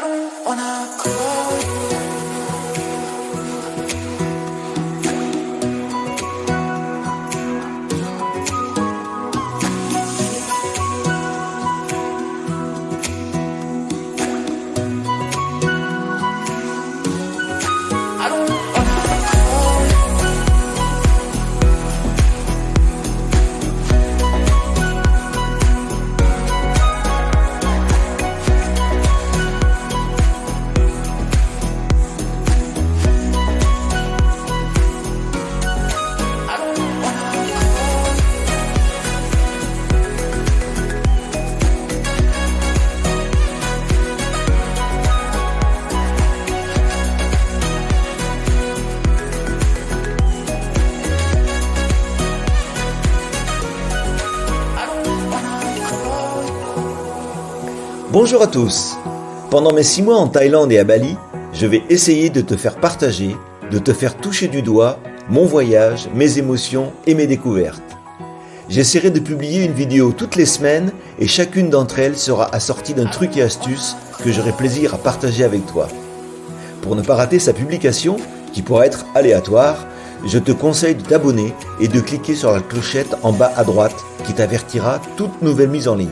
don't wanna call you. I don't wanna call you. I don't wanna call you. I don't wanna call you. Bonjour à tous. Pendant mes 6 mois en Thaïlande et à Bali, je vais essayer de te faire partager, de te faire toucher du doigt mon voyage, mes émotions et mes découvertes. J'essaierai de publier une vidéo toutes les semaines et chacune d'entre elles sera assortie d'un truc et astuce que j'aurai plaisir à partager avec toi. Pour ne pas rater sa publication, qui pourra être aléatoire, je te conseille de t'abonner et de cliquer sur la clochette en bas à droite qui t'avertira toute nouvelle mise en ligne.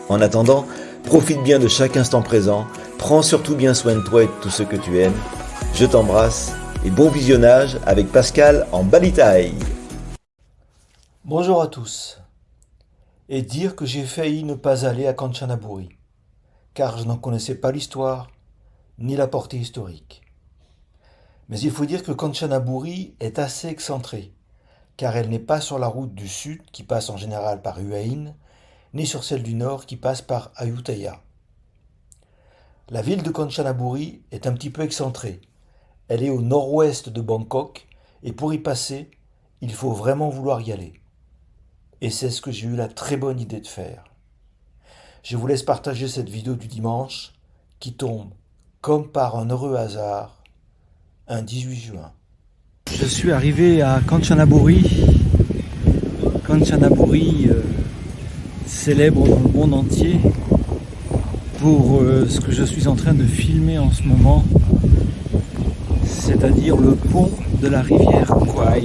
En attendant, profite bien de chaque instant présent, prends surtout bien soin de toi et de tous ceux que tu aimes. Je t'embrasse et bon visionnage avec Pascal en Bali Thaï. Bonjour à tous. Et dire que j'ai failli ne pas aller à Kanchanaburi, car je n'en connaissais pas l'histoire, ni la portée historique. Mais il faut dire que Kanchanaburi est assez excentrée, car elle n'est pas sur la route du sud qui passe en général par Hua Hin, ni sur celle du nord qui passe par Ayutthaya. La ville de Kanchanaburi est un petit peu excentrée. Elle est au nord-ouest de Bangkok, et pour y passer, il faut vraiment vouloir y aller. Et c'est ce que j'ai eu la très bonne idée de faire. Je vous laisse partager cette vidéo du dimanche qui tombe, comme par un heureux hasard, un 18 juin. Je suis arrivé à Kanchanaburi. Kanchanaburi, célèbre dans le monde entier pour ce que je suis en train de filmer en ce moment, c'est-à-dire le pont de la rivière Kwai,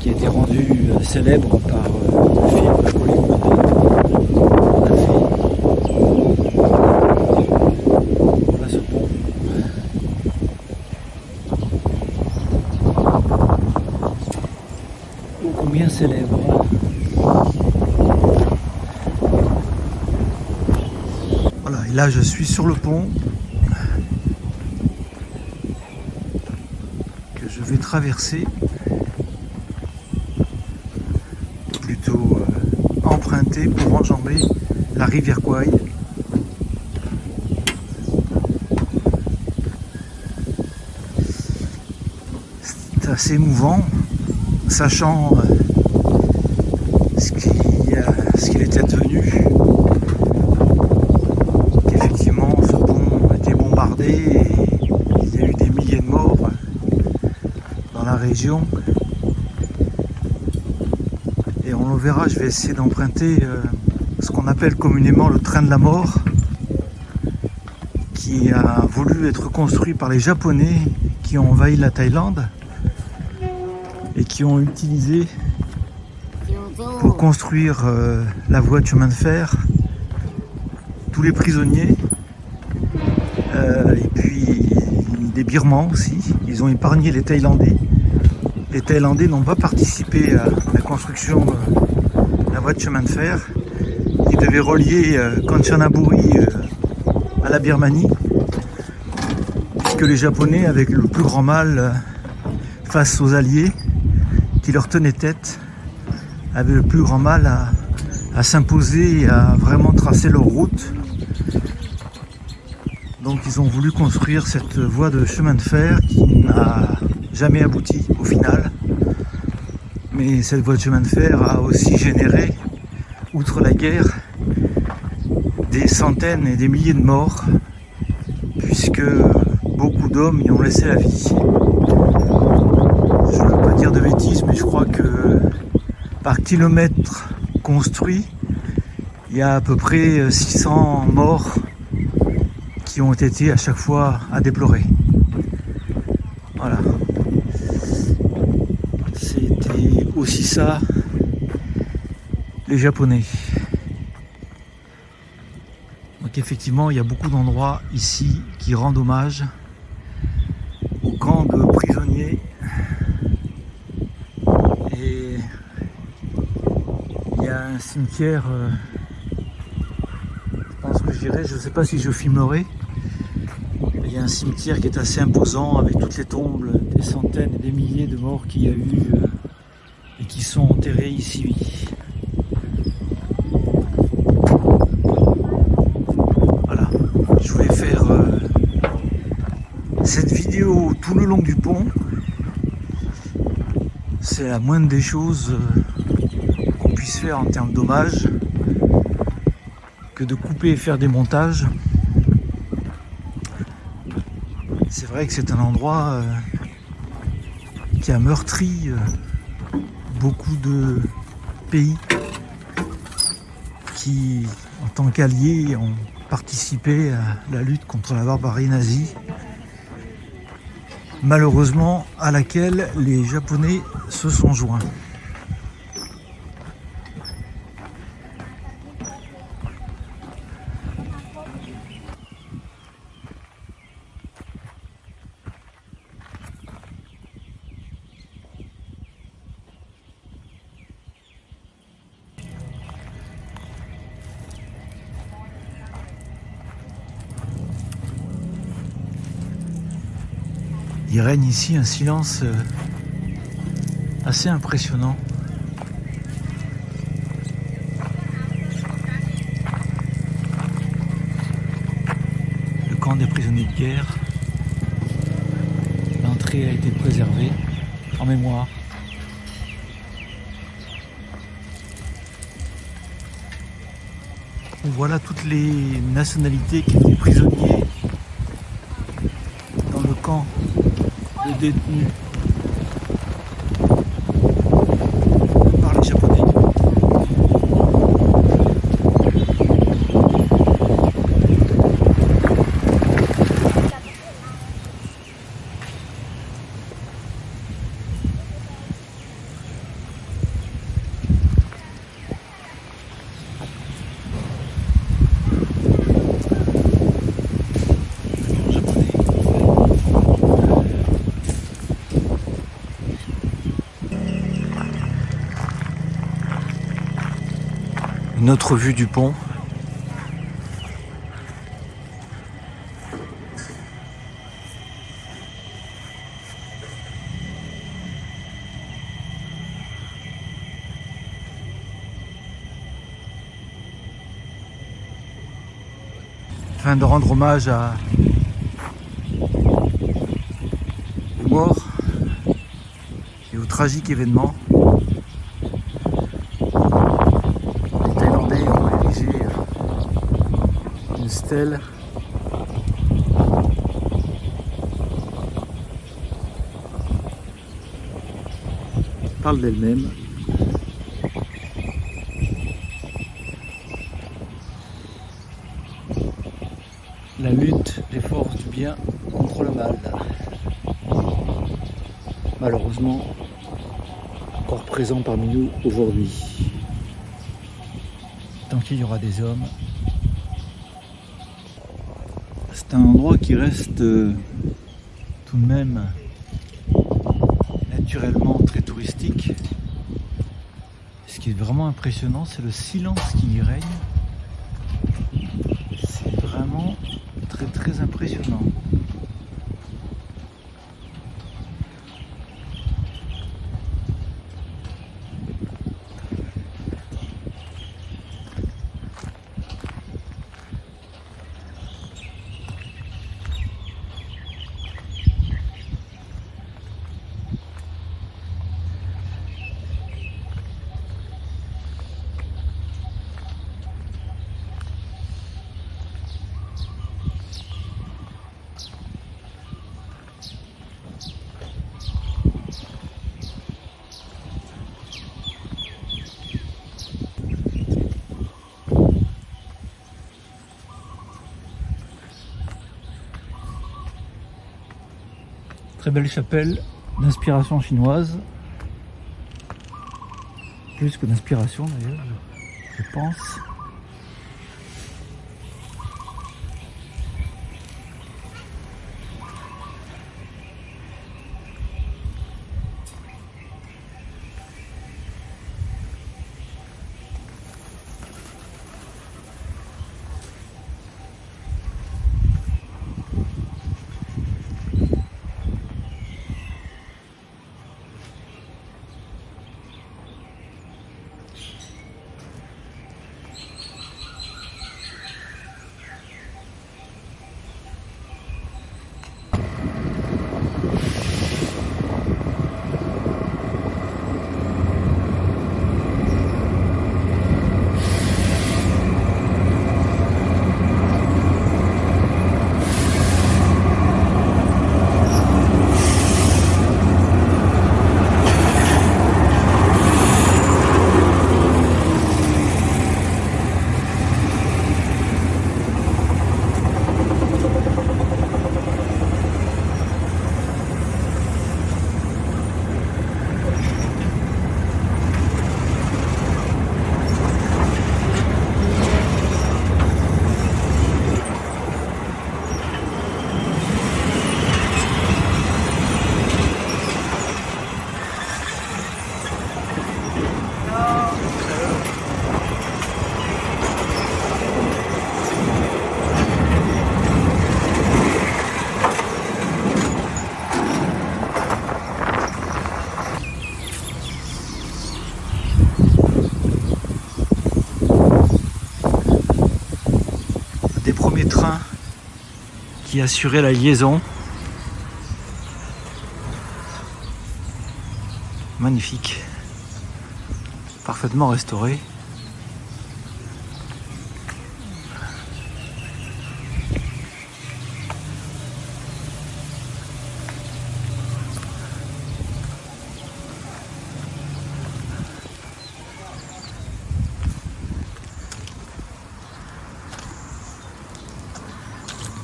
qui a été rendu célèbre par le film Hollywood. Voilà ce pont. Ô combien célèbre. Voilà, et là je suis sur le pont que je vais traverser, plutôt emprunter pour enjamber la rivière Kwai. C'est assez émouvant, sachant ce qu'il était devenu, qu'effectivement ce pont a été bombardé et il y a eu des milliers de morts dans la région. Et on le verra, je vais essayer d'emprunter ce qu'on appelle communément le train de la mort, qui a voulu être construit par les Japonais qui ont envahi la Thaïlande et qui ont utilisé pour construire la voie de chemin de fer tous les prisonniers et puis des Birmans aussi. Ils ont épargné les Thaïlandais. Les Thaïlandais n'ont pas participé à la construction de la voie de chemin de fer. Ils devaient relier Kanchanaburi à la Birmanie, puisque les Japonais, avec le plus grand mal face aux Alliés qui leur tenaient tête, avaient le plus grand mal à s'imposer et à vraiment tracer leur route. Donc ils ont voulu construire cette voie de chemin de fer qui n'a jamais abouti au final. Mais cette voie de chemin de fer a aussi généré, outre la guerre, des centaines et des milliers de morts, puisque beaucoup d'hommes y ont laissé la vie. Je ne veux pas dire de bêtises, mais je crois que par kilomètre construit, il y a à peu près 600 morts qui ont été à chaque fois à déplorer. Voilà. C'était aussi ça, les Japonais. Donc effectivement, il y a beaucoup d'endroits ici qui rendent hommage au camp de prisonniers. Et il y a un cimetière, je pense que j'irai, je ne sais pas si je filmerai. Il y a un cimetière qui est assez imposant avec toutes les tombes, des centaines et des milliers de morts qu'il y a eu et qui sont enterrés ici. Voilà, je voulais faire cette vidéo tout le long du pont. C'est la moindre des choses qu'on puisse faire en termes d'hommage que de couper et faire des montages. C'est vrai que c'est un endroit qui a meurtri beaucoup de pays qui, en tant qu'alliés, ont participé à la lutte contre la barbarie nazie, malheureusement à laquelle les Japonais se sont joints. Il règne ici un silence assez impressionnant. Le camp des prisonniers de guerre. L'entrée a été préservée en mémoire. Voilà toutes les nationalités qui étaient prisonniers dans le camp de détenus par les Japonais. Une autre vue du pont. Afin de rendre hommage aux morts et aux tragiques événements. Une stèle parle d'elle-même. La lutte des forces du bien contre le mal. Malheureusement, encore présent parmi nous aujourd'hui. Tant qu'il y aura des hommes. C'est un endroit qui reste tout de même naturellement très touristique. Ce qui est vraiment impressionnant, c'est le silence qui y règne. C'est vraiment très très impressionnant. Très belle chapelle d'inspiration chinoise. Plus que d'inspiration d'ailleurs, je pense. Des premiers trains qui assuraient la liaison. Magnifique, parfaitement restauré.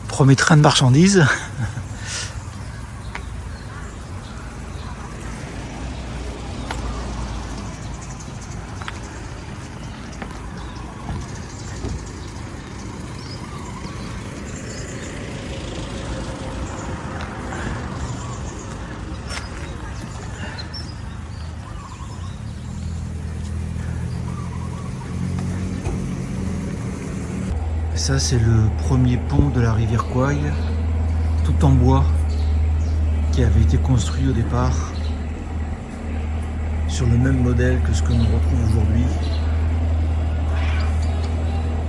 Premier train de marchandises. Ça, c'est le premier pont de la rivière Kwai, tout en bois, qui avait été construit au départ sur le même modèle que ce que nous retrouvons aujourd'hui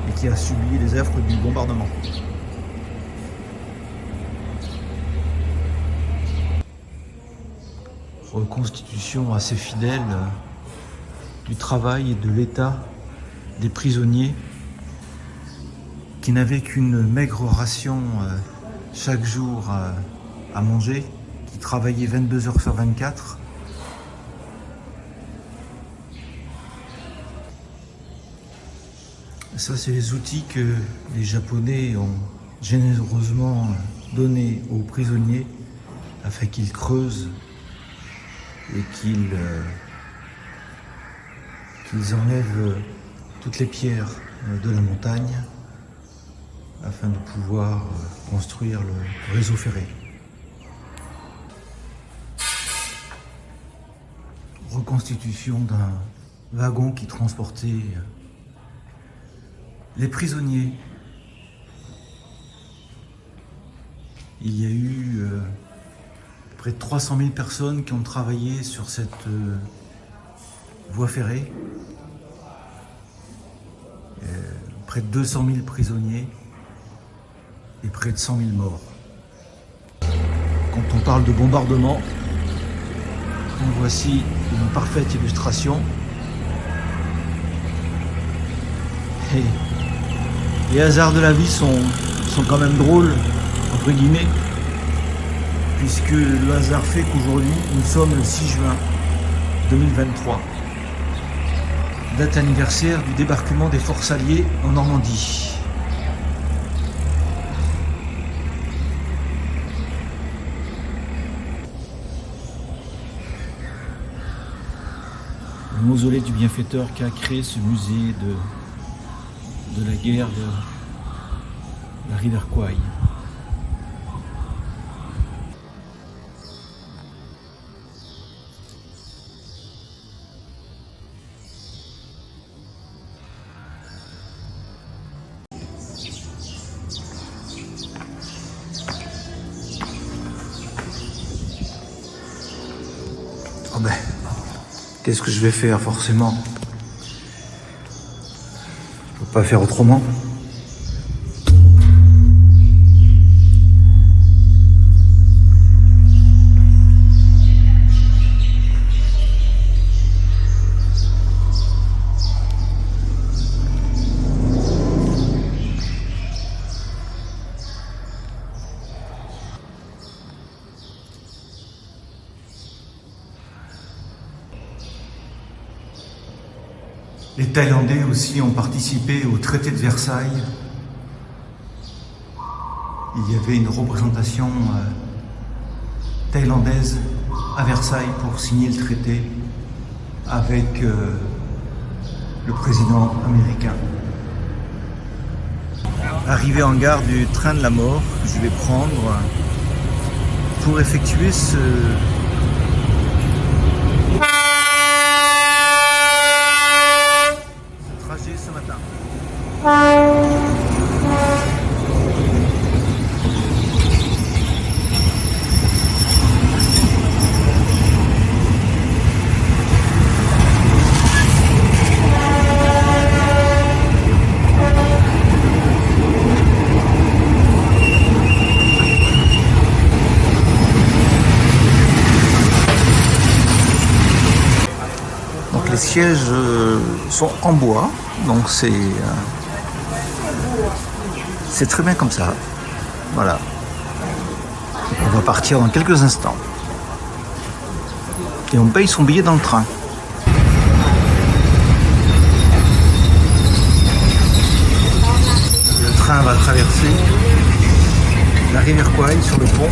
et qui a subi les affres du bombardement. Reconstitution assez fidèle du travail et de l'état des prisonniers qui n'avaient qu'une maigre ration chaque jour à manger, qui travaillaient 22 heures sur 24. Ça, c'est les outils que les Japonais ont généreusement donnés aux prisonniers afin qu'ils creusent et qu'ils enlèvent toutes les pierres de la montagne afin de pouvoir construire le réseau ferré. Reconstitution d'un wagon qui transportait les prisonniers. Il y a eu près de 300 000 personnes qui ont travaillé sur cette voie ferrée. Près de 200 000 prisonniers et près de 100 000 morts. Quand on parle de bombardement, en voici une parfaite illustration. Et les hasards de la vie sont quand même drôles, entre guillemets, puisque le hasard fait qu'aujourd'hui, nous sommes le 6 juin 2023, date anniversaire du débarquement des forces alliées en Normandie. le mausolée du bienfaiteur qui a créé ce musée de la guerre de la rivière Kwai. Oh ben, qu'est-ce que je vais faire forcément? Je peux pas faire autrement. Les Thaïlandais aussi ont participé au traité de Versailles. Il y avait une représentation thaïlandaise à Versailles pour signer le traité avec le président américain. Arrivé en gare du train de la mort que je vais prendre pour effectuer ce trajet ce matin. Donc les sièges sont en bois, donc c'est très bien comme ça. Voilà. On va partir dans quelques instants. Et on paye son billet dans le train. Le train va traverser la rivière Kwai sur le pont.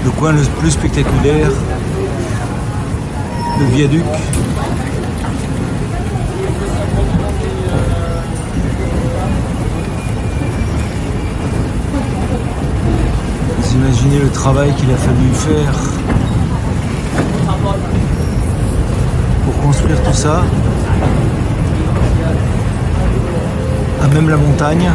Le coin le plus spectaculaire, le viaduc. Vous imaginez le travail qu'il a fallu faire pour construire tout ça. à même la montagne.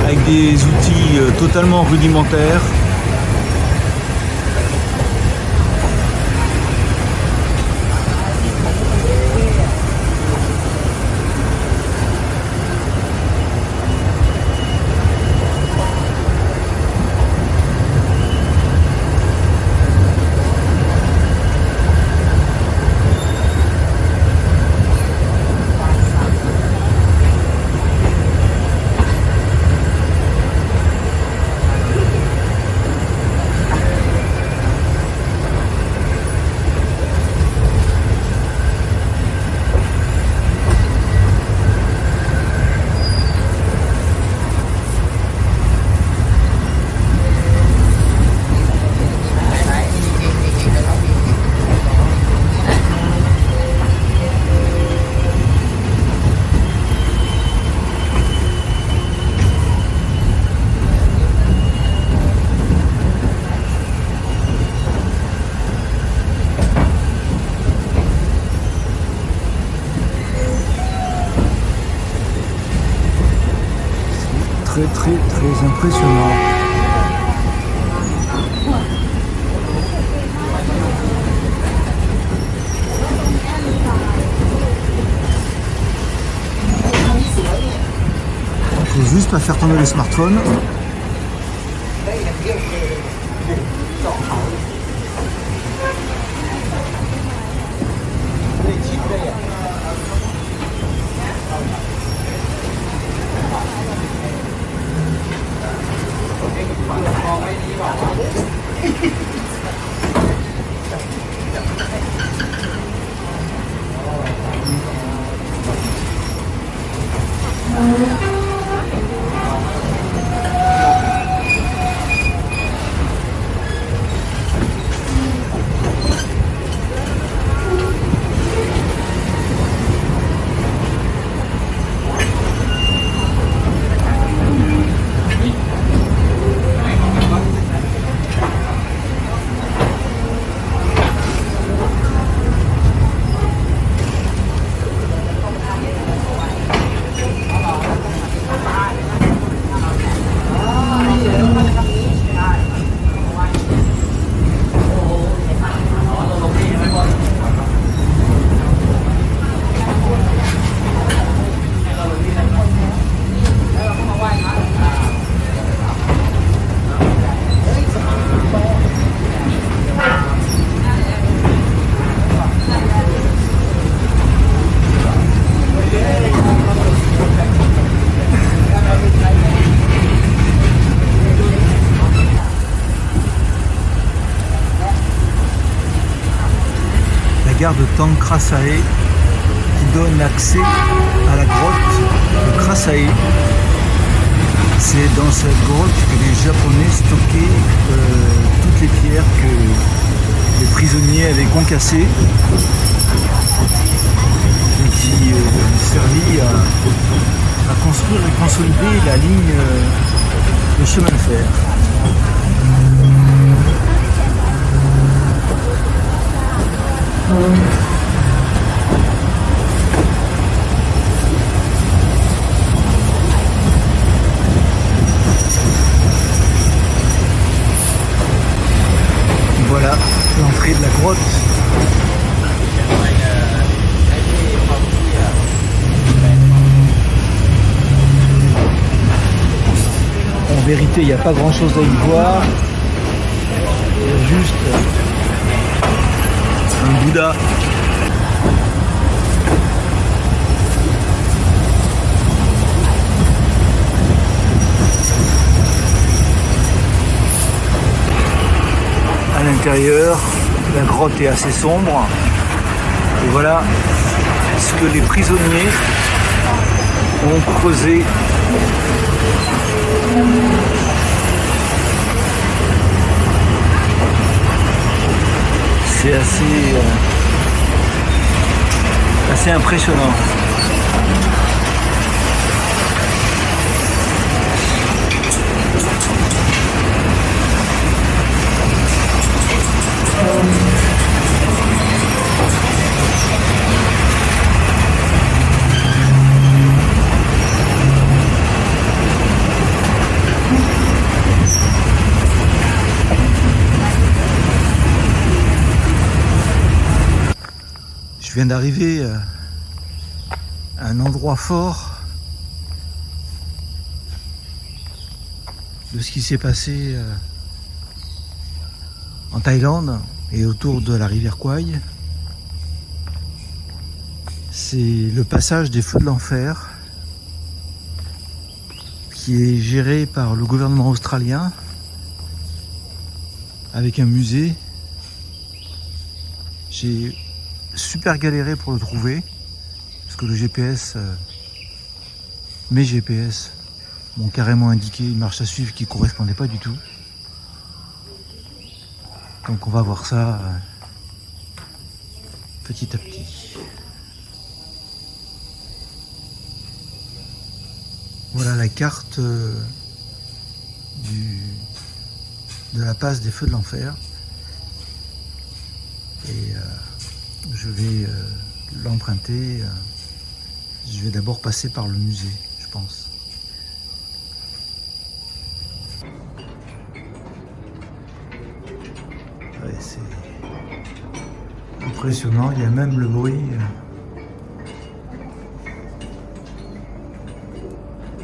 Avec des outils totalement rudimentaires. Très impressionnant. Il faut juste pas faire tomber le smartphone. Gare de Tangkrasae qui donne accès à la grotte de Krasae. C'est dans cette grotte que les Japonais stockaient toutes les pierres que les prisonniers avaient concassées et qui servit à construire et consolider la ligne de chemin de fer. Voilà l'entrée de la grotte. En vérité, il n'y a pas grand chose à y voir. Il y a juste un Bouddha. l'intérieur. La grotte est assez sombre. Et voilà ce que les prisonniers ont creusé. C'est assez impressionnant. Je viens d'arriver à un endroit fort de ce qui s'est passé en Thaïlande et autour de la rivière Kwai. C'est le passage des feux de l'enfer qui est géré par le gouvernement australien avec un musée. J'ai super galéré pour le trouver parce que le GPS, mes GPS m'ont carrément indiqué une marche à suivre qui ne correspondait pas du tout. Donc on va voir ça petit à petit. Voilà la carte de la passe des feux de l'enfer. Et je vais l'emprunter. Je vais d'abord passer par le musée, je pense. Ouais, c'est impressionnant, il y a même le bruit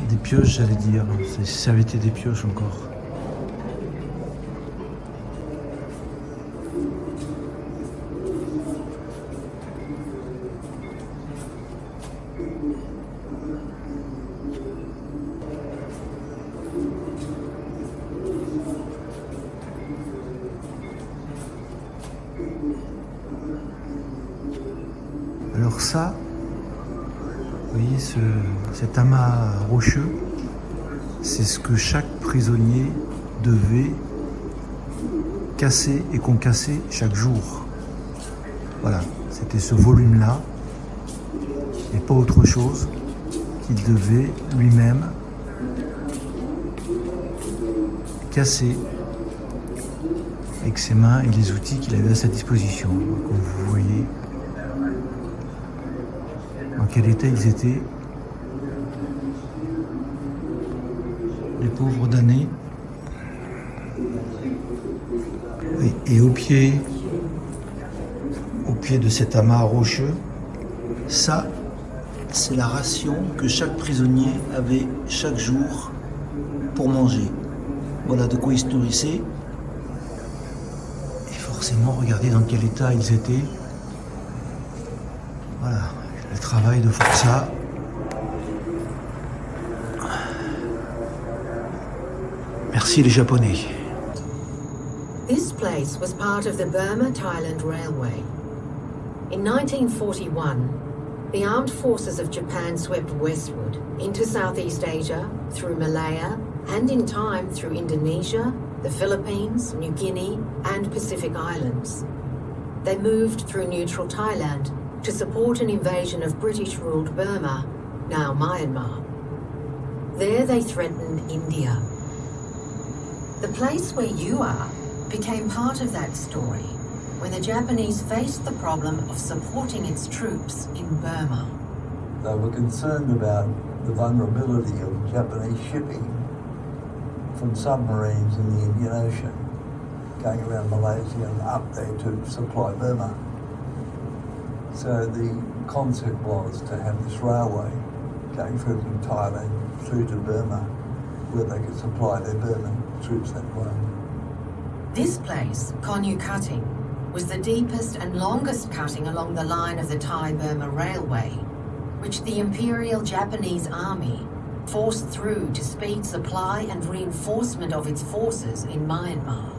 des pioches, j'allais dire. Si ça avait été des pioches encore. Alors ça, vous voyez cet amas rocheux, c'est ce que chaque prisonnier devait casser et concasser chaque jour. Voilà, c'était ce volume-là et pas autre chose qu'il devait lui-même casser avec ses mains et les outils qu'il avait à sa disposition. Comme vous voyez, dans quel état ils étaient, les pauvres damnés. Et au pied de cet amas rocheux, ça, c'est la ration que chaque prisonnier avait chaque jour pour manger. Voilà de quoi ils se nourrissaient. Et forcément, regardez dans quel état ils étaient. Voilà, le travail de forçat. Merci les Japonais. This place was part of the Burma-Thailand Railway. In 1941, the armed forces of Japan swept westward into Southeast Asia, through Malaya, and in time through Indonesia, the Philippines, New Guinea, and Pacific Islands. They moved through neutral Thailand to support an invasion of British-ruled Burma, now Myanmar. There they threatened India. The place where you are became part of that story when the Japanese faced the problem of supporting its troops in Burma. They were concerned about the vulnerability of Japanese shipping from submarines in the Indian Ocean going around Malaysia and up there to supply Burma. So the concept was to have this railway going through from Thailand through to Burma where they could supply their Burman troops that way. This place, Konyu Cutting, was the deepest and longest cutting along the line of the Thai-Burma Railway, which the Imperial Japanese Army forced through to speed supply and reinforcement of its forces in Myanmar.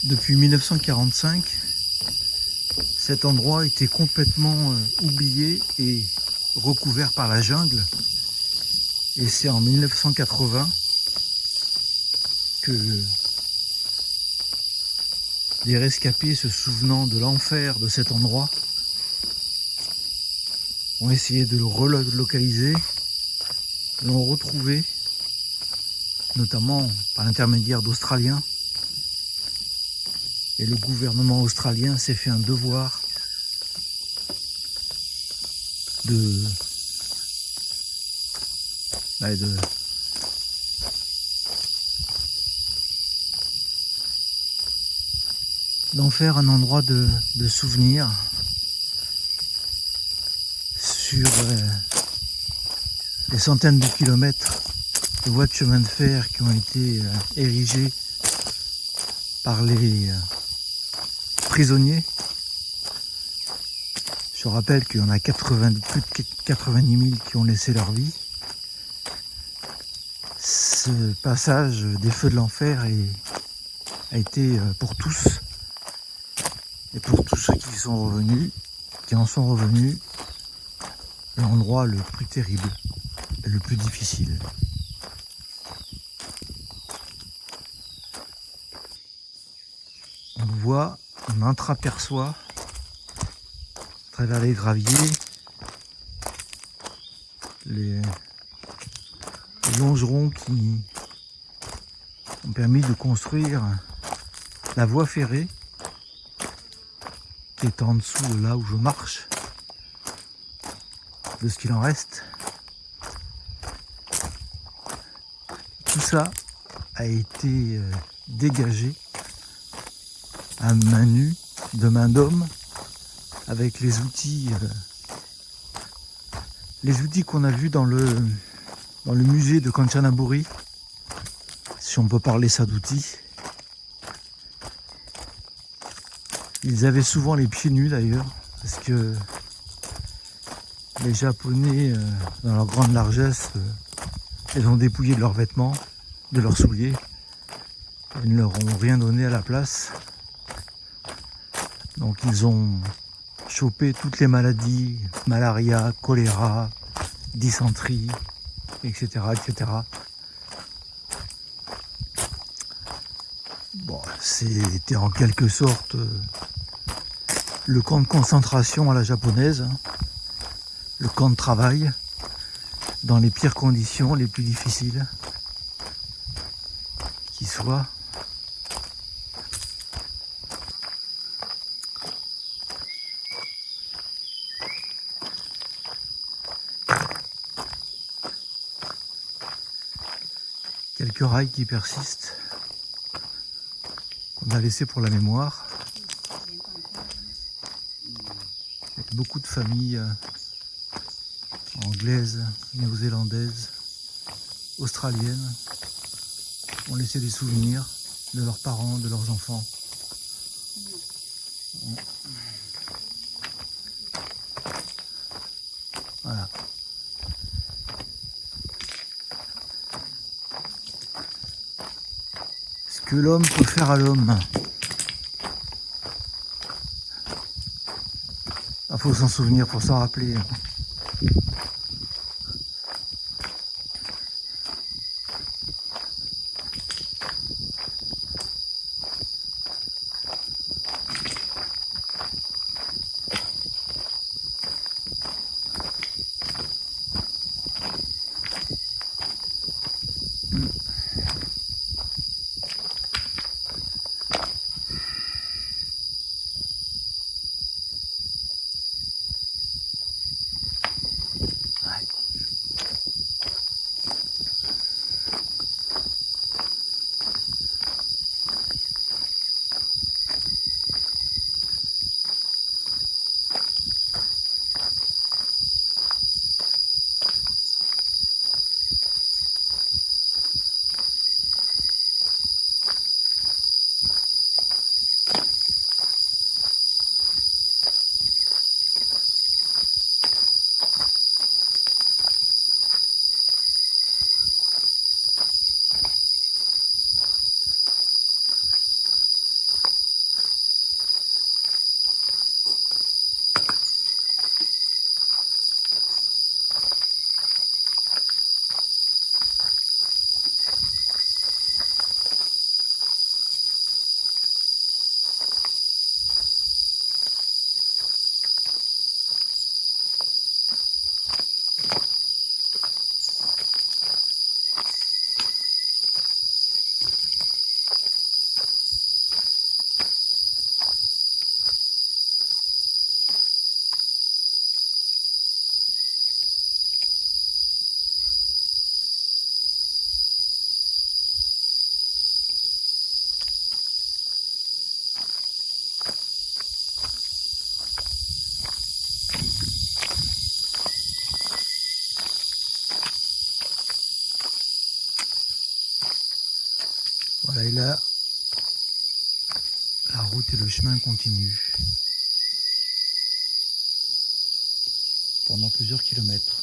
Depuis 1945, cet endroit était complètement oublié et recouvert par la jungle. Et c'est en 1980 que des rescapés se souvenant de l'enfer de cet endroit ont essayé de le relocaliser, l'ont retrouvé, notamment par l'intermédiaire d'Australiens. Et le gouvernement australien s'est fait un devoir d'en faire un endroit de souvenir sur les centaines de kilomètres de voies de chemin de fer qui ont été érigées par les prisonniers. Je rappelle qu'il y en a plus de 90 000 qui ont laissé leur vie. Ce passage des feux de l'enfer a été pour tous, et pour tous ceux qui en sont revenus, l'endroit le plus terrible et le plus difficile. On voit, on entreaperçoit à travers les graviers les longerons qui ont permis de construire la voie ferrée qui est en dessous de là où je marche, de ce qu'il en reste. Tout ça a été dégagé à main nue, de main d'homme, avec les outils qu'on a vus dans le musée de Kanchanaburi, si on peut parler ça d'outils. Ils avaient souvent les pieds nus d'ailleurs, parce que les Japonais, dans leur grande largesse, les ont dépouillés de leurs vêtements, de leurs souliers. Ils ne leur ont rien donné à la place. Donc ils ont chopé toutes les maladies, malaria, choléra, dysenterie, etc., etc. Bon, c'était en quelque sorte le camp de concentration à la japonaise, le camp de travail, dans les pires conditions, les plus difficiles qui soient. Quelques rails qui persistent, qu'on a laissés pour la mémoire. Et beaucoup de familles anglaises, néo-zélandaises, australiennes ont laissé des souvenirs de leurs parents, de leurs enfants. Voilà. Ce que l'homme peut faire à l'homme. Il faut s'en souvenir, faut s'en rappeler. La route et le chemin continuent pendant plusieurs kilomètres.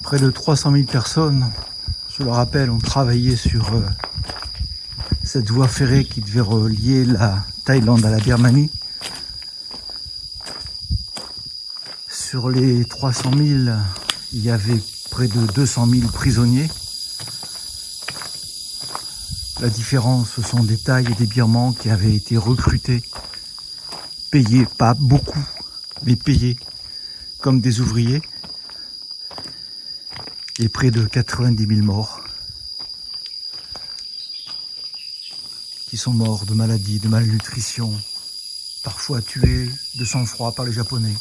Près de 300 000 personnes, je le rappelle, ont travaillé sur cette voie ferrée qui devait relier la Thaïlande à la Birmanie. Sur les 300 000, il y avait près de 200 000 prisonniers. La différence, ce sont des Thaïs et des Birmans qui avaient été recrutés, payés, pas beaucoup, mais payés comme des ouvriers. Et près de 90 000 morts qui sont morts de maladies, de malnutrition, parfois tués de sang-froid par les Japonais.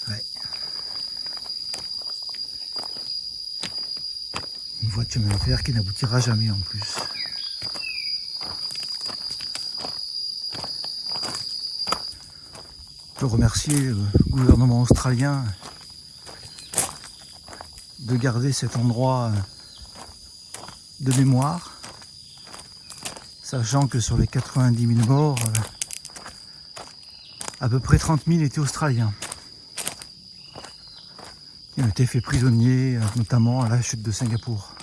Ouais. Une voie de chemin de fer qui n'aboutira jamais en plus. Je remercie le gouvernement australien de garder cet endroit de mémoire, sachant que sur les 90 000 morts, à peu près 30 000 étaient australiens, qui ont été faits prisonniers, notamment à la chute de Singapour.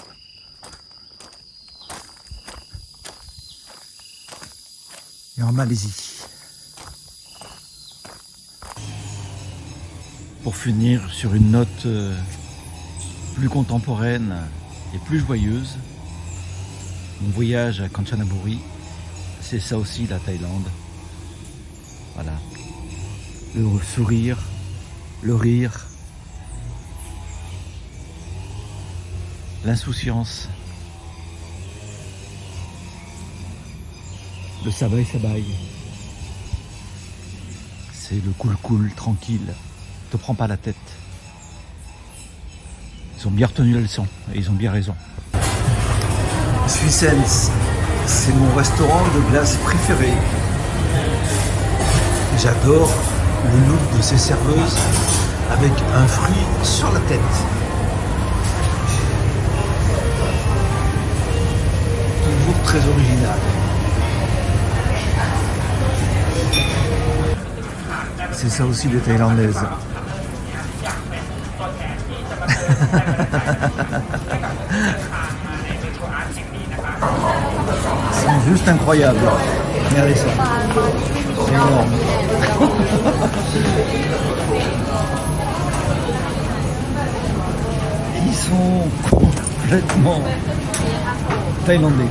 Et en Malaisie. Pour finir sur une note plus contemporaine et plus joyeuse, mon voyage à Kanchanaburi, c'est ça aussi la Thaïlande. Voilà. Le sourire, le rire, l'insouciance, le sabai-sabai. C'est le cool-cool, tranquille. Te prends pas la tête. Ils ont bien retenu la leçon et ils ont bien raison. Swissens, c'est mon restaurant de glace préféré. J'adore le look de ces serveuses avec un fruit sur la tête. Toujours très original. C'est ça aussi les Thaïlandaises. C'est juste incroyable. Regardez ça. C'est énorme. Ils sont complètement thaïlandais.